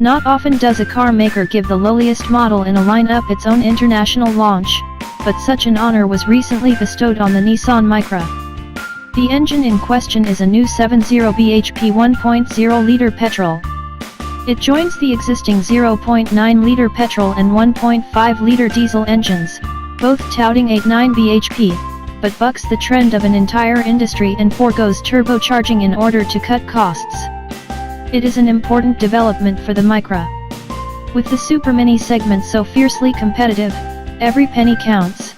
Not often does a car maker give the lowliest model in a lineup its own international launch, but such an honor was recently bestowed on the Nissan Micra. The engine in question is a new 70 bhp 1.0-liter petrol. It joins the existing 0.9-liter petrol and 1.5-liter diesel engines, both touting 89 bhp, but bucks the trend of an entire industry and forgoes turbocharging in order to cut costs. It is an important development for the Micra. With the Super Mini segment so fiercely competitive, every penny counts.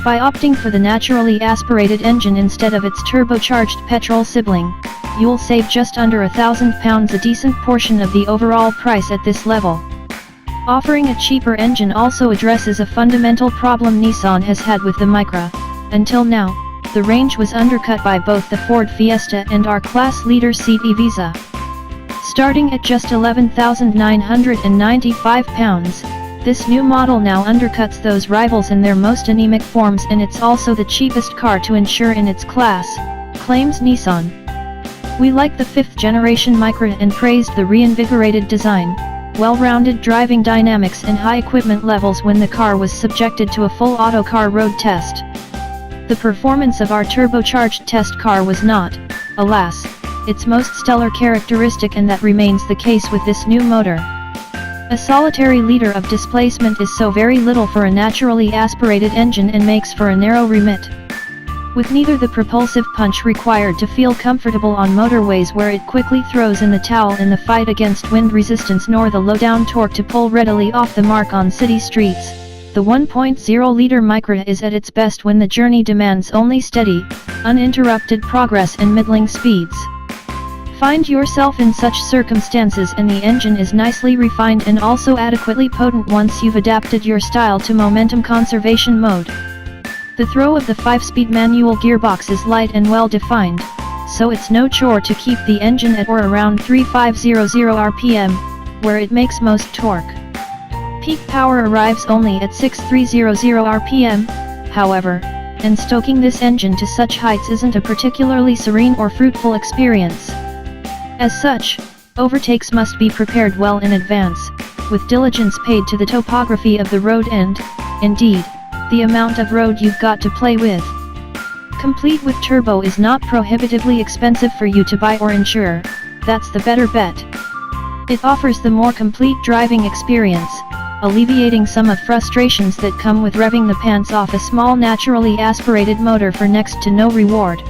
By opting for the naturally aspirated engine instead of its turbocharged petrol sibling, you'll save just under £1,000, a decent portion of the overall price at this level. Offering a cheaper engine also addresses a fundamental problem Nissan has had with the Micra. Until now, the range was undercut by both the Ford Fiesta and our class leader Seat Ibiza. Starting at just £11,995, this new model now undercuts those rivals in their most anemic forms, and it's also the cheapest car to insure in its class, claims Nissan. We like the 5th generation Micra and praised the reinvigorated design, well-rounded driving dynamics and high equipment levels when the car was subjected to a full autocar road test. The performance of our turbocharged test car was not, alas, its most stellar characteristic, and that remains the case with this new motor. A solitary liter of displacement is so very little for a naturally aspirated engine and makes for a narrow remit. With neither the propulsive punch required to feel comfortable on motorways where it quickly throws in the towel in the fight against wind resistance, nor the low-down torque to pull readily off the mark on city streets, the 1.0-liter Micra is at its best when the journey demands only steady, uninterrupted progress and middling speeds. Find yourself in such circumstances and the engine is nicely refined and also adequately potent once you've adapted your style to momentum conservation mode. The throw of the 5-speed manual gearbox is light and well defined, so it's no chore to keep the engine at or around 3500 rpm, where it makes most torque. Peak power arrives only at 6300 rpm, however, and stoking this engine to such heights isn't a particularly serene or fruitful experience. As such, overtakes must be prepared well in advance, with diligence paid to the topography of the road and, indeed, the amount of road you've got to play with. Complete with turbo is not prohibitively expensive for you to buy or insure, that's the better bet. It offers the more complete driving experience, alleviating some of frustrations that come with revving the pants off a small naturally aspirated motor for next to no reward.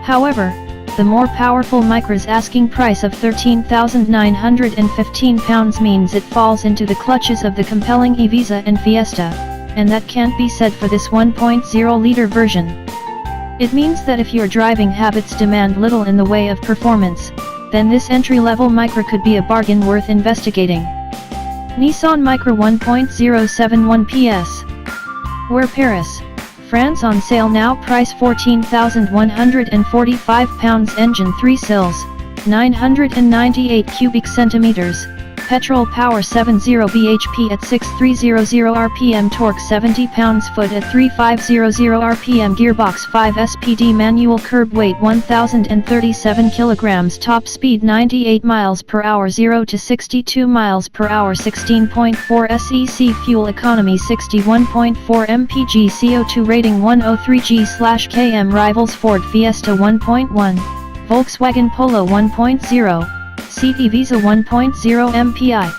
However, the more powerful Micra's asking price of £13,915 means it falls into the clutches of the compelling Ibiza and Fiesta, and that can't be said for this 1.0-liter version. It means that if your driving habits demand little in the way of performance, then this entry-level Micra could be a bargain worth investigating. Nissan Micra 1.071 PS. Where Paris, France on sale now, price £14,145, engine 3 sills, 998 cubic centimeters, petrol power 70 bhp at 6300 rpm, torque 70 pounds-foot at 3500 rpm, gearbox 5 SPD, manual, curb weight 1037 kilograms, top speed 98 miles per hour, 0 to 62 miles per hour, 16.4 SEC, fuel economy 61.4 mpg, CO2 rating 103g/km, rivals Ford Fiesta 1.1, Volkswagen Polo 1.0, Seat Ibiza 1.0 MPI.